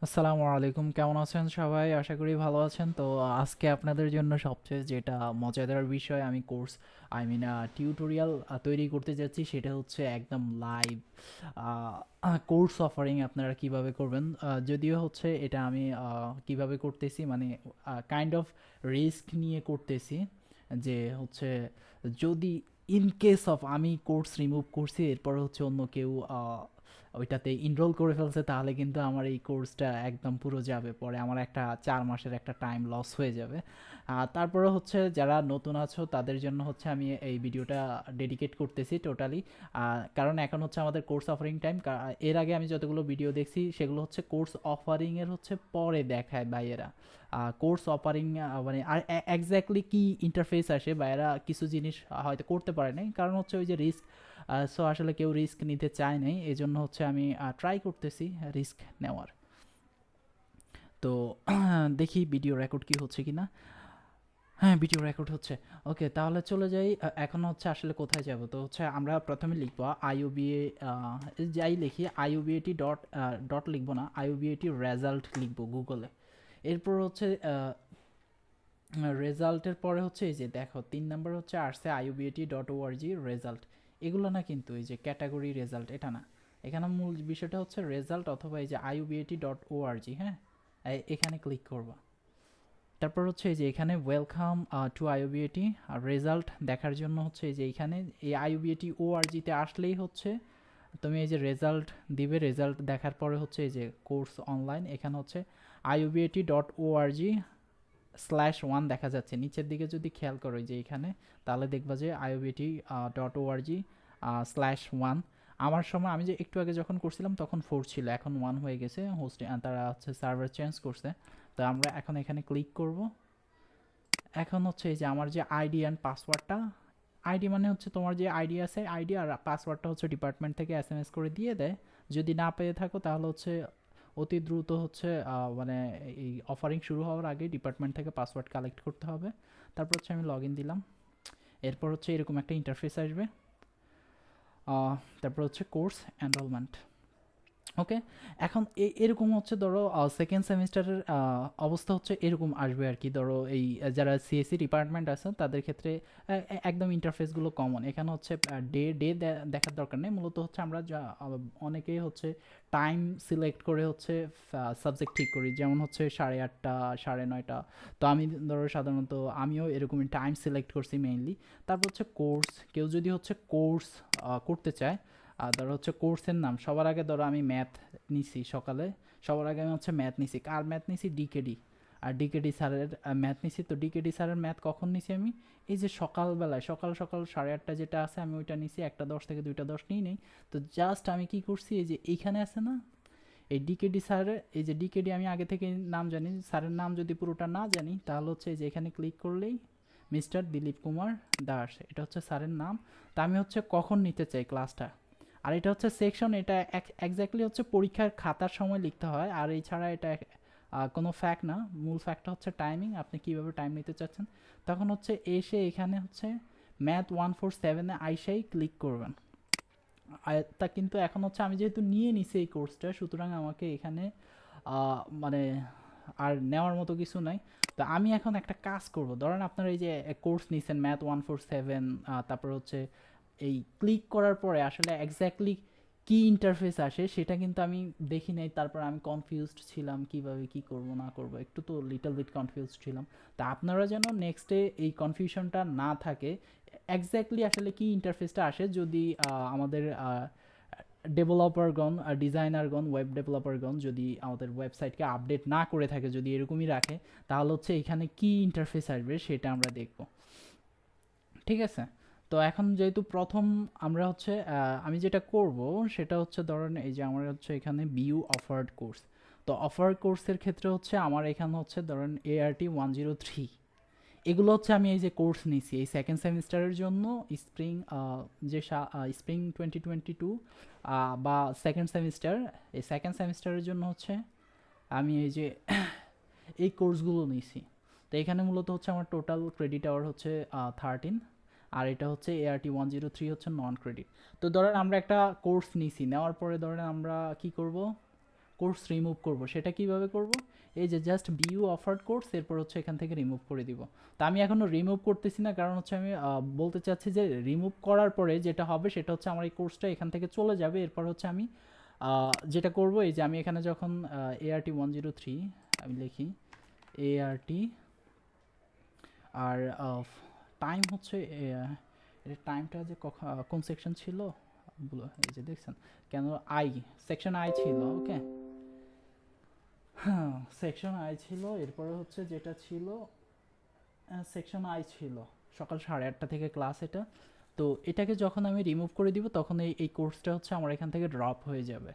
আসসালামু আলাইকুম, কেমন আছেন সবাই? আশা করি ভালো আছেন। তো আজকে আপনাদের জন্য সবচেয়ে যেটা মজাদার বিষয়, আমি কোর্স টিউটোরিয়াল তৈরি করতে যাচ্ছি, সেটা হচ্ছে একদম লাইভ কোর্স অফারিং আপনারা কিভাবে করবেন। যদিও হচ্ছে এটা আমি কিভাবে করতেছি, মানে কাইন্ড অফ রিস্ক নিয়ে করতেছি, যে হচ্ছে যদি ইন কেস অফ আমি কোর্স রিমুভ করছি, এরপর হচ্ছে অন্য কেউ ওইটাতে ইনরোল করে ফেলছে, তাহলে কিন্তু আমার এই কোর্সটা একদম পুরো যাবে, পরে আমার একটা 4 মাসের একটা টাইম লস হয়ে যাবে। তারপরে হচ্ছে যারা নতুন আছো তাদের জন্য হচ্ছে আমি এই ভিডিওটা ডেডিকেট করতেছি টোটালি, কারণ এখন হচ্ছে আমাদের কোর্স অফারিং টাইম। এর আগে আমি যতগুলো ভিডিও দেখছি সেগুলো হচ্ছে কোর্স অফারিংয়ের হচ্ছে পরে দেখায় ভাইয়েরা। কোর্স অফারিং মানে আর এক্স্যাক্টলি কী ইন্টারফেস আসে, ভাইয়েরা কিছু জিনিস হয়তো করতে পারে নাই, কারণ হচ্ছে ওই যে রিস্ক। সো আসলে কেউ রিস্ক নিতে চায় নাই, এই জন্য হচ্ছে আমি ট্রাই করতেছি রিস্ক নেওয়ার। তো দেখি ভিডিও রেকর্ড কি হচ্ছে কিনা। হ্যাঁ, ভিডিও রেকর্ড হচ্ছে। ওকে, তাহলে চলে যাই। এখন হচ্ছে আসলে কোথায় যাব, তো হচ্ছে আমরা প্রথমে লিখবো আইইউবিএ, যাই লিখি আইইউবিএটি ডট ডট লিখবো না, আইইউবিএটি রেজাল্ট লিখবো গুগলে। এরপর হচ্ছে রেজাল্টের পরে হচ্ছে এই যে দেখো 3 নাম্বার হচ্ছে আসছে iubet.org রেজাল্ট। এগুলো না, কিন্তু এই যে ক্যাটাগরি রেজাল্ট এটা না, এখানে মূল বিষয়টা হচ্ছে রেজাল্ট অথবা এই যে iubet.org। হ্যাঁ, এখানে ক্লিক করবা। তারপর হচ্ছে এই যে এখানে ওয়েলকাম টু আইউবিএটি, আর রেজাল্ট দেখার জন্য হচ্ছে এই যে এখানে এই iubet.org-তে আসলেই হচ্ছে তুমি এই যে রেজাল্ট দিবে। রেজাল্ট দেখার পরে হচ্ছে এই যে কোর্স অনলাইন, এখানে হচ্ছে iubet.org/1 দেখা যাচ্ছে নিচের দিকে। যদি খেয়াল করো যে এখানে, তাহলে দেখবা যে iubet.org/1। আমার সময় আমি যে একটু আগে যখন করছিলাম তখন 4 ছিল, এখন 1 হয়ে গেছে। হোস্টে তারা হচ্ছে সার্ভার চেঞ্জ করছে। তো আমরা এখন এখানে ক্লিক করব। এখন হচ্ছে এই যে আমার যে আইডি অ্যান্ড পাসওয়ার্ডটা, আইডি মানে হচ্ছে তোমার যে আইডি আছে আইডি, আর পাসওয়ার্ডটা হচ্ছে ডিপার্টমেন্ট থেকে এসএমএস করে দিয়ে দেয়। যদি না পেয়ে থাকো তাহলে হচ্ছে অতি দ্রুত হচ্ছে মানে এই অফারিং শুরু হওয়ার আগে ডিপার্টমেন্ট থেকে পাসওয়ার্ড কালেক্ট করতে হবে। তারপর হচ্ছে আমি লগ ইন দিলাম। এরপর হচ্ছে এরকম একটা ইন্টারফেস আসবে। তারপর হচ্ছে কোর্স এনরোলমেন্ট। ওকে, এখন এরকম হচ্ছে ধরো সেকেন্ড সেমিস্টারের অবস্থা হচ্ছে এরকম আসবে আর কি। ধরো এই যারা সিএসসি ডিপার্টমেন্ট আছে তাদের ক্ষেত্রে একদম ইন্টারফেসগুলো কমন। এখানে হচ্ছে ডে ডে দেখার দরকার নেই, মূলত হচ্ছে আমরা যা অনেকেই হচ্ছে টাইম সিলেক্ট করে হচ্ছে সাবজেক্ট ঠিক করি, যেমন হচ্ছে 8:30 9:30। তো আমি ধরো সাধারণত আমিও এরকমই টাইম সিলেক্ট করছি মেইনলি। তারপর হচ্ছে কোর্স, কেউ যদি হচ্ছে কোর্স করতে চায়, আর ধরো হচ্ছে কোর্সের নাম, সবার আগে ধরো আমি ম্যাথ নিছি সকালে, সবার আগে আমি হচ্ছে ম্যাথ নিছি। কার ম্যাথ নিছি? ডিকেডি। আর ডিকেডি স্যারের ম্যাথ নিছি। তো ডিকেডি স্যারের ম্যাথ কখন নিছি আমি? এই যে সকালবেলায়, সকাল সকাল 8:30 যেটা আছে আমি ওইটা নিছি। 1:10 থেকে 2:10 নিই নেই। তো জাস্ট আমি কি করছি, এই যে এইখানে আছে না এই ডিকেডি স্যারের, এই যে ডিকেডি আমি আগে থেকে নাম জানি, স্যারের নাম যদি পুরোটা না জানি তাহলে হচ্ছে এই যে এখানে ক্লিক করলেই মিস্টার দিলীপ কুমার দাস, এটা হচ্ছে স্যারের নাম। তা আমি হচ্ছে কখন নিতে চাই ক্লাসটা। আর এটা হচ্ছে সেকশন, এটা এক্স্যাক্টলি হচ্ছে পরীক্ষার খাতার সময় লিখতে হয়, আর এছাড়া এটা কোনো ফ্যাক্ট না। মূল ফ্যাক্টটা হচ্ছে টাইমিং, আপনি কীভাবে টাইম নিতে চাচ্ছেন। তখন হচ্ছে এসে এখানে হচ্ছে ম্যাথ 147-এ আইসাই ক্লিক করবেন। তা কিন্তু এখন হচ্ছে আমি যেহেতু নিয়ে নিছি এই কোর্সটা, সুতরাং আমাকে এখানে মানে আর নেওয়ার মতো কিছু নাই। তো আমি এখন একটা কাজ করব। ধরেন আপনারা এই যে কোর্স নিছেন ম্যাথ 147, তারপর হচ্ছে এই ক্লিক করার পরে আসলে এক্স্যাক্টলি কি ইন্টারফেস আসে সেটা কিন্তু আমি দেখি নাই। তারপর আমি কনফিউজড ছিলাম কিভাবে কি করব না করব, একটু তো লিটল বিট কনফিউজড ছিলাম। তা আপনারা যেন নেক্সটে এই কনফিউশনটা না থাকে, এক্স্যাক্টলি আসলে কি ইন্টারফেসটা আসে, যদি আমাদের ডেভেলপারগণ আর ডিজাইনারগণ, ওয়েব ডেভেলপারগণ যদি আমাদের ওয়েবসাইটকে আপডেট না করে থাকে, যদি এরকমই রাখে, তাহলে হচ্ছে এখানে কি ইন্টারফেস আসবে সেটা আমরা দেখব। ঠিক আছে, তো এখন যেহেতু প্রথম আমরা হচ্ছে আমি যেটা করব সেটা হচ্ছে ধরেন এই যে আমার হচ্ছে এখানে বিউ অফার্ড কোর্স। তো অফার্ড কোর্সের ক্ষেত্রে হচ্ছে আমার এখানে হচ্ছে ধরেন ART 103, এগুলো হচ্ছে আমি এই যে কোর্স নিছি এই সেকেন্ড সেমিস্টারের জন্য, স্প্রিং যে স্প্রিং 2022 বা সেকেন্ড সেমিস্টার, এই সেকেন্ড সেমিস্টারের জন্য হচ্ছে আমি এই যে এই কোর্সগুলো নিছি। তো এখানে মূলত হচ্ছে আমার টোটাল ক্রেডিট আওয়ার হচ্ছে 13, আর এটা হচ্ছে ART 103 হচ্ছে নন ক্রেডিট। তো ধরেন আমরা একটা কোর্স নিছি, নেওয়ার পরে ধরেন আমরা কি করব, কোর্স রিমুভ করব সেটা কিভাবে করব, এই যে জাস্ট বিইউ অফার্ড কোর্স, এরপর হচ্ছে এখান থেকে রিমুভ করে দিব। তো আমি এখনও রিমুভ করতেছি না, কারণ হচ্ছে আমি বলতে চাচ্ছি যে রিমুভ করার পরে যেটা হবে সেটা হচ্ছে আমার এই কোর্সটা এখান থেকে চলে যাবে। এরপর হচ্ছে আমি যেটা করব, এই যে আমি এখানে যখন ART103 আমি লিখি ART, আর টাইম হচ্ছে এটা টাইমটা যে কোন সেকশন ছিল, এই যে দেখছেন কেন সেকশন আই ছিল। ওকে, হ্যাঁ সেকশন আই ছিল। এরপরে হচ্ছে যেটা ছিল সেকশন আই ছিল সকাল 8:30 থেকে ক্লাস এটা। তো এটাকে যখন আমি রিমুভ করে দিব তখন এই কোর্সটা হচ্ছে আমার এখান থেকে ড্রপ হয়ে যাবে।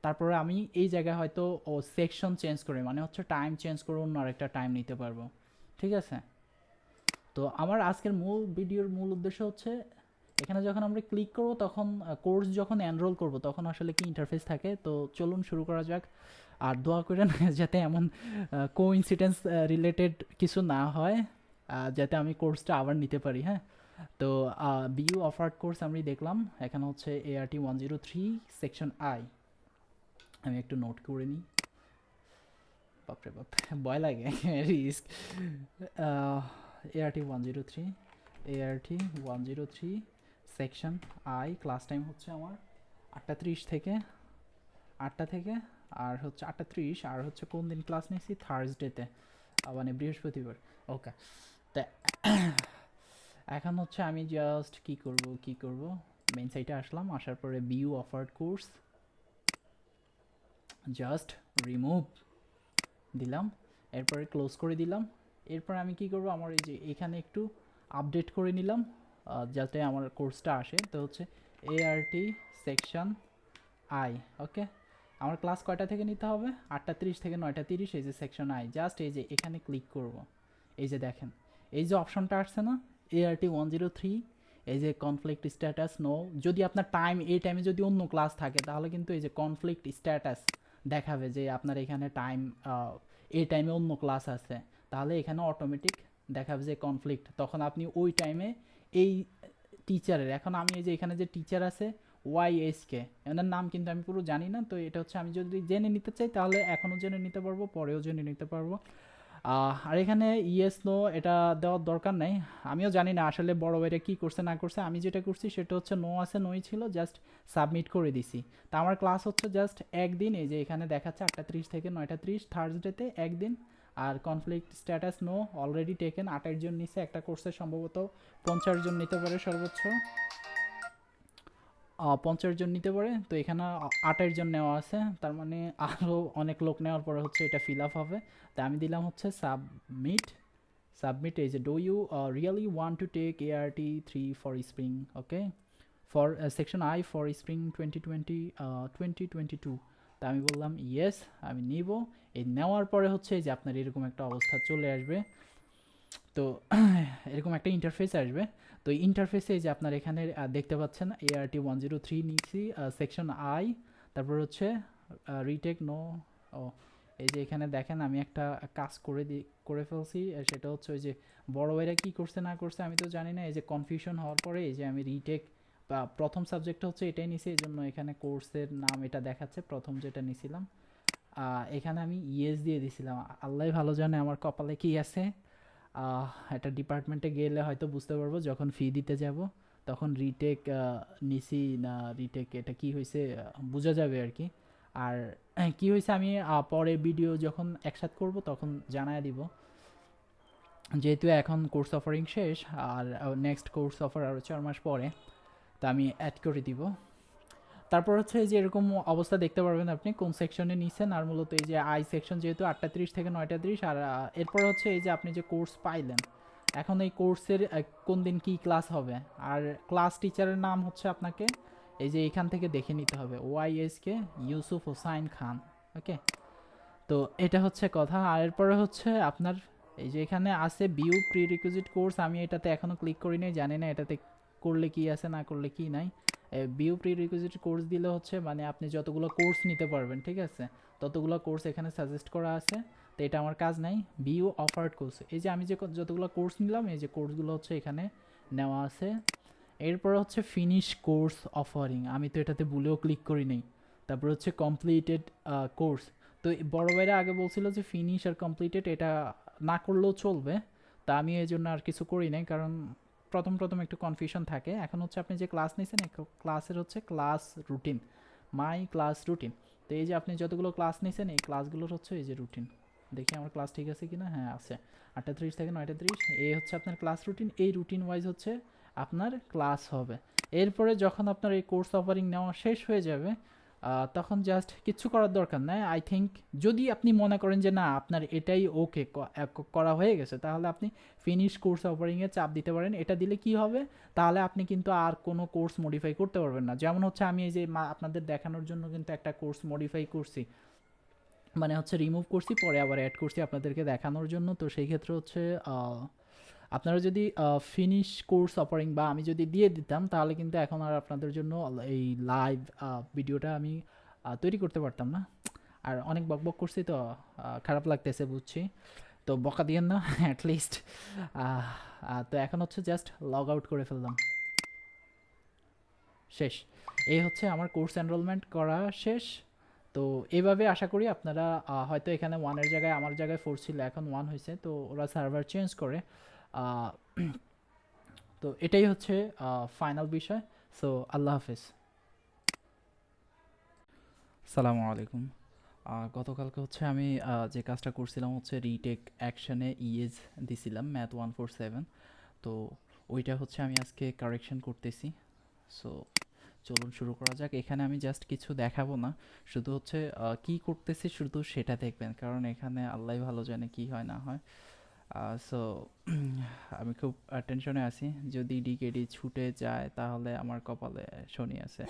তারপরে আমি এই জায়গায় হয়তো সেকশন চেঞ্জ করে, মানে হচ্ছে টাইম চেঞ্জ করে অন্য আরেকটা টাইম নিতে পারবো। ঠিক আছে, তো আমার আজকের ভিডিওর মূল উদ্দেশ্য হচ্ছে এখানে যখন আমরা ক্লিক করব তখন কোর্স যখন এনরোল করব তখন আসলে কি ইন্টারফেস থাকে। তো চলুন শুরু করা যাক। আর দোয়া করেন যাতে এমন কোইন্সিডেন্স রিলেটেড কিছু না হয়, যাতে আমি কোর্সটা আবার নিতে পারি। হ্যাঁ, তো বিইউ অফার্ড কোর্স আমি দেখলাম, এখানে হচ্ছে ART103 সেকশন আই। আমি একটু নোট করে নিই, বাপরে বাপ ভয় লাগে risk. ART103 section I, class time হচ্ছে আমার 8:30 থেকে 8টা থেকে, আর হচ্ছে 8:30, আর হচ্ছে কোন দিন ক্লাস নিয়েছি, থার্সডেতে, মানে বৃহস্পতিবার। ওকে, তা এখন হচ্ছে আমি জাস্ট কি করব মেইন সাইটে আসলাম, আসার পরে BU offered course just remove দিলাম, এরপরে ক্লোজ করে দিলাম। এরপর আমি কি করব, আমার এই যে এখানে একটু আপডেট করে নিলাম যাতে আমার কোর্সটা আসে। তো হচ্ছে ART সেকশন আই। ওকে, আমার ক্লাস কয়টা থেকে নিতে হবে, 8:30 থেকে 9:30, এই যে সেকশন আই। জাস্ট এই যে এখানে ক্লিক করব, এই যে দেখেন এই যে অপশনটা আসছে না ART103, এই যে কনফ্লিক্ট স্ট্যাটাস নো। যদি আপনার এই টাইমে যদি অন্য ক্লাস থাকে তাহলে কিন্তু এই যে কনফ্লিক্ট স্ট্যাটাস দেখাবে যে আপনার এখানে এই টাইমে অন্য ক্লাস আছে, তাহলে এখানে অটোমেটিক দেখাবে যে কনফ্লিক্ট। তখন আপনি ওই টাইমে এই টিচারের, এখন আমি এই যে এখানে যে টিচার আছে YSK, এনার নাম কিন্তু আমি পুরো জানি না। তো এটা হচ্ছে আমি যদি জেনে নিতে চাই তাহলে এখনও জেনে নিতে পারবো, পরেও জেনে নিতে পারবো। আর এখানে ইয়েস নো এটা দেওয়ার দরকার নাই, আমিও জানি না আসলে বড় ভাইরা কী করছে না করছে। আমি যেটা করছি সেটা হচ্ছে নো আছে, নোই ছিল, জাস্ট সাবমিট করে দিছি। তা আমার ক্লাস হচ্ছে জাস্ট একদিন, এই যে এখানে দেখাচ্ছে 8:30 থেকে 9:30 থার্সডেতে একদিন। আর conflict status no, already taken, 28 জন নিচ্ছে, একটা কোর্সে সম্ভবত 50 জন নিতে পারে সর্বোচ্চ, 50 জন নিতে পারে। তো এখানে 28 জন নেওয়া আছে, তার মানে আরও অনেক লোক নেওয়ার পরে হচ্ছে এটা ফিল আপ হবে। তাই আমি দিলাম হচ্ছে সাবমিট এই যে do you really want to take ART3 for spring, okay, for section I for spring 2022। তা আমি বললাম ইয়েস, আমি নিব। এই নেওয়ার পরে হচ্ছে যে আপনার এরকম একটা অবস্থা চলে আসবে। তো এরকম একটা ইন্টারফেস আসবে। তো ইন্টারফেসে যে আপনার এখানে দেখতে পাচ্ছেন ART103 নিচ্ছি সেকশন আই, তারপর হচ্ছে রিটেক নো। ও, এই যে এখানে দেখেন আমি একটা কাজ করে ফেলছি, সেটা হচ্ছে ওই যে বড় ভাইরা কী করছে না করছে আমি তো জানি না। এই যে কনফিউশন হওয়ার পরে এই যে আমি রিটেক বা প্রথম সাবজেক্টটা হচ্ছে এটাই নিছি, এই জন্য এখানে কোর্সের নাম এটা দেখাচ্ছে প্রথম যেটা নিছিলাম। এখানে আমি ইয়েস দিয়ে দিছিলাম, আল্লাহ ভালো জানে আমার কপালে কি আছে। একটা ডিপার্টমেন্টে গেলে হয়তো বুঝতে পারবো, যখন ফি দিতে যাব তখন রিটেক নিছি না রিটেক এটা কি হয়েছে বোঝা যাবে আর কি। আর কি হয়েছে আমি পরে ভিডিও যখন একসাথে করব তখন জানায় দিব, যেহেতু এখন কোর্স অফারিং শেষ আর নেক্সট কোর্স অফার আরও 4 মাস পরে, তা আমি অ্যাড করে দিব। তারপর হচ্ছে এই যে এরকম অবস্থা দেখতে পারবেন আপনি কোন সেকশনে নিছেন। আর মূলত এই যে আই সেকশন যেহেতু 8:30 থেকে 9:30, আর এরপর হচ্ছে এই যে আপনি যে কোর্স পাইলেন, এখন এই কোর্সের কোন দিন কি ক্লাস হবে, আর ক্লাস টিচারের নাম হচ্ছে আপনাকে এই যে এখান থেকে দেখে নিতে হবে, YSK ইউসুফ হোসাইন খান। ওকে, তো এটা হচ্ছে কথা। আর এরপরে হচ্ছে আপনার এই যে এখানে আছে ভিউ প্রি রিকুইজিট কোর্স, আমি এটাতে এখনও ক্লিক করি নাই, জানি না এটাতে করলে কি আছে না করলে কি নাই। ভিউ প্রি রিকুইজিট কোর্স দিলে হচ্ছে মানে আপনি যতগুলো কোর্স নিতে পারবেন, ঠিক আছে, ততগুলো কোর্স এখানে সাজেস্ট করা আছে। তো এটা আমার কাজ নাই। ভিউ অফার্ড কোর্স, এই যে আমি যে যতগুলো কোর্স নিলাম এই যে কোর্সগুলো হচ্ছে এখানে নেওয়া আছে। এরপর হচ্ছে ফিনিশ কোর্স অফারিং, আমি তো এটাতে ভুলেও ক্লিক করি নাই, তারপর হচ্ছে কমপ্লিটেড কোর্স। তো বড় ভাইরা আগে বলছিল যে ফিনিশ আর কমপ্লিটেড এটা না করলেও চলবে, তা আমি এই জন্য আর কিছু করি নাই, কারণ প্রথম প্রথম একটু কনফিউশন থাকে। এখন হচ্ছে আপনি যে ক্লাস নিয়েছেন ক্লাসের হচ্ছে class routine, my class routine. তো এই যে আপনি যতগুলো ক্লাস নিয়েছেন এই ক্লাসগুলোর হচ্ছে এই যে রুটিন, দেখি আমার ক্লাস ঠিক আছে কিনা, হ্যাঁ আছে, 8:30 থেকে 9:30, এই হচ্ছে আপনার ক্লাস রুটিন। এই রুটিন ওয়াইজ হচ্ছে আপনার ক্লাস হবে। এরপরে যখন আপনার এই কোর্স অফারিং নেওয়া শেষ হয়ে যাবে তখন জাস্ট কিচ্ছু করার দরকার নাই আই থিঙ্ক। যদি আপনি মনে করেন যে না আপনার এটাই ওকে করা হয়ে গেছে, তাহলে আপনি ফিনিশ কোর্স অফারিংয়ে চাপ দিতে পারেন। এটা দিলে কি হবে, তাহলে আপনি কিন্তু আর কোনো কোর্স মডিফাই করতে পারবেন না। যেমন হচ্ছে আমি এই যে আপনাদের দেখানোর জন্য কিন্তু একটা কোর্স মডিফাই করছি, মানে হচ্ছে রিমুভ করছি পরে আবার অ্যাড করছি আপনাদেরকে দেখানোর জন্য। তো সেই ক্ষেত্রে হচ্ছে আপনারা যদি ফিনিশ কোর্স অফারিং বা আমি যদি দিয়ে দিতাম, তাহলে কিন্তু এখন আর আপনাদের জন্য এই লাইভ ভিডিওটা আমি তৈরি করতে পারতাম না। আর অনেক বকবক করছি তো খারাপ লাগতেছে বুঝছি, তো বকা দিয়েন না অ্যাটলিস্ট। তো এখন হচ্ছে জাস্ট লগ আউট করে ফেললাম, শেষ। এই হচ্ছে আমার কোর্স এনরোলমেন্ট করা শেষ। তো এইভাবে আশা করি আপনারা হয়তো এখানে ওয়ানের জায়গায় আমার জায়গায় 4 ছিল, এখন 1 হয়েছে, তো ওরা সার্ভার চেঞ্জ করে। তো এটাই হচ্ছে ফাইনাল বিষয়। সো আল্লাহ হাফেজ, সালামু আলাইকুম। গতকালকে হচ্ছে আমি যে কাজটা করছিলাম হচ্ছে রিটেক অ্যাকশনে ইএস দিছিলাম ম্যাথ 147, তো ওইটা হচ্ছে আমি আজকে কারেকশন করতেছি। সো চলুন শুরু করা যাক। এখানে আমি জাস্ট কিছু দেখাবো না, শুধু হচ্ছে কি করতেছি শুধু সেটা দেখবেন, কারণ এখানে আল্লাহ ভালো জানে কি হয় না হয়। সো আমি খুব টেনশনে আছি, যদি ডিকেডি ছুটে যায় তাহলে আমার কপালে শনি আছে।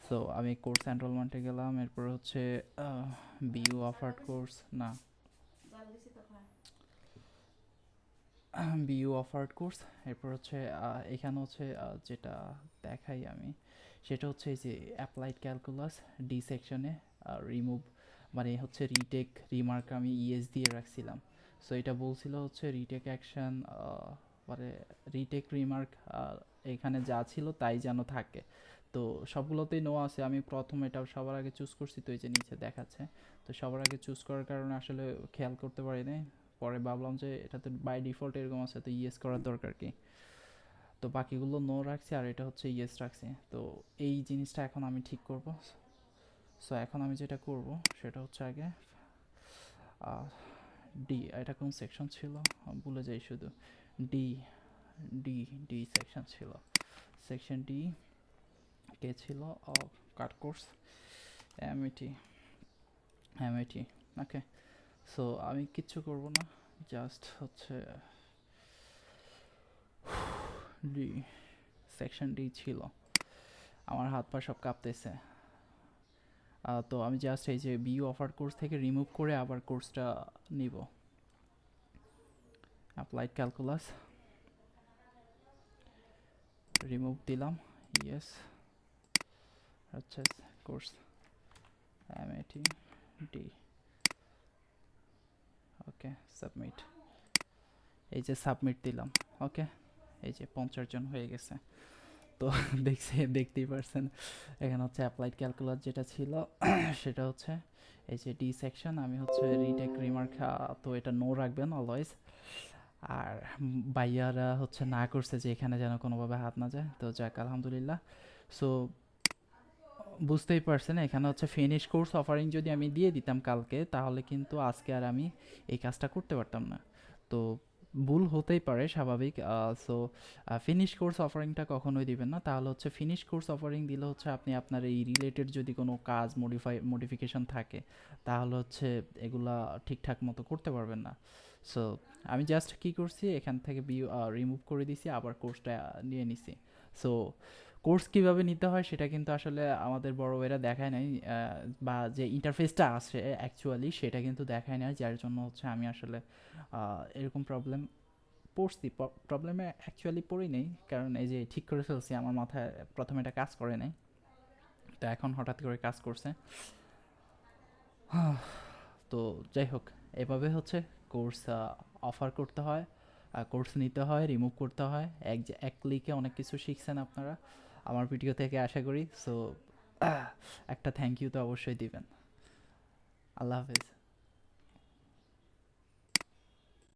সো আমি কোর্স এনরোলমেন্টে গেলাম, এরপর হচ্ছে বিইউ অফার্ড কোর্স না বিইউ অফার্ড কোর্স, এরপর হচ্ছে এখানে হচ্ছে যেটা দেখাই আমি সেটা হচ্ছে এই যে অ্যাপ্লাইড ক্যালকুলাস ডি সেকশনে রিমুভ, মানে হচ্ছে রিটেক রিমার্ক আমি ইএস দিয়ে রাখছিলাম। সো এটা বলছিল হচ্ছে রিটেক অ্যাকশন, মানে রিটেক রিমার্ক এখানে যা ছিল তাই যেন থাকে। তো সবগুলোতেই নো আছে, আমি প্রথম এটা সবার আগে চুজ করছি, তো এই যে নিচে দেখাচ্ছে। তো সবার আগে চুজ করার কারণে আসলে খেয়াল করতে পারি নাই, পরে ভাবলাম যে এটা তো বাই ডিফল্ট এরকম আছে, তো ইয়েস করার দরকার কি। তো বাকিগুলো নো রাখছি আর এটা হচ্ছে ইয়েস রাখছি। তো এই জিনিসটা এখন আমি ঠিক করব। সো এখন আমি যেটা করব সেটা হচ্ছে আগে ডি, এটা কোন সেকশন ছিল ভুলে যাই শুধু, ডি ডি ডি সেকশন ছিল, সেকশন ডি কে ছিল কাট কোর্স এমইটি এমইটি। ওকে, সো আমি কিচ্ছু করব না, জাস্ট হচ্ছে ডি সেকশন ডি ছিল, আমার হাত পা সব কাঁপতেছে। তো আমি জাস্ট এই যে বিইউ অফার কোর্স থেকে রিমুভ করে আবার কোর্সটা নিব, অ্যাপ্লাইড ক্যালকুলাস রিমুভ দিলাম, ইয়েস, আচ্ছা কোর্স এমএটি ডি, ওকে সাবমিট। এই যে সাবমিট দিলাম, ওকে, এই যে 50 জন হয়ে গেছে। তো দেখতেই পারছেন এখানে হচ্ছে অ্যাপ্লাইড ক্যালকুলাস যেটা ছিল সেটা হচ্ছে এই যে ডি সেকশন, আমি হচ্ছে রিটেক রিমার্ক, তো এটা নো রাখবেন অলওয়েজ। আর বাইয়ারা হচ্ছে না করছে যে এখানে যেন কোনোভাবে হাত না যায়, তো যাক আলহামদুলিল্লাহ। সো বুঝতেই পারছেন এখানে হচ্ছে ফিনিশ কোর্স অফারিং যদি আমি দিয়ে দিতাম কালকে, তাহলে কিন্তু আজকে আর আমি এই কাজটা করতে পারতাম না। তো ভুল হতেই পারে, স্বাভাবিক। সো ফিনিশ কোর্স অফারিংটা কখনোই দিবেন না, তাহলে হচ্ছে ফিনিশ কোর্স অফারিং দিলে হচ্ছে আপনি আপনার এই রিলেটেড যদি কোনো কাজ মডিফিকেশন থাকে তাহলে হচ্ছে এগুলা ঠিকঠাক মতো করতে পারবেন না। সো আমি জাস্ট কি করছি এখান থেকে রিমুভ করে দিছি, আবার কোর্সটা নিয়ে নিছি। সো কোর্স কিভাবে নিতে হয় সেটা কিন্তু আসলে আমাদের বড় ভাইরা দেখায় নাই, বা যে ইন্টারফেসটা আছে অ্যাকচুয়ালি সেটা কিন্তু দেখায় নাই, যার জন্য হচ্ছে আমি আসলে এরকম প্রবলেম পড়ছি। প্রবলেমে অ্যাকচুয়ালি পড়ি নেই, কারণ এই যে ঠিক করে ফেলছি, আমার মাথায় প্রথমে এটা কাজ করে নাই, তো এখন হঠাৎ করে কাজ করছে। তো যাই হোক, এভাবে হচ্ছে কোর্স অফার করতে হয়, কোর্স নিতে হয়, রিমুভ করতে হয়। এক ক্লিকে অনেক কিছু শিখছেন আপনারা আমার ভিডিও থেকে আশা করি। সো একটা থ্যাংক ইউ তো অবশ্যই দিবেন। আল্লাহ হাফেজ।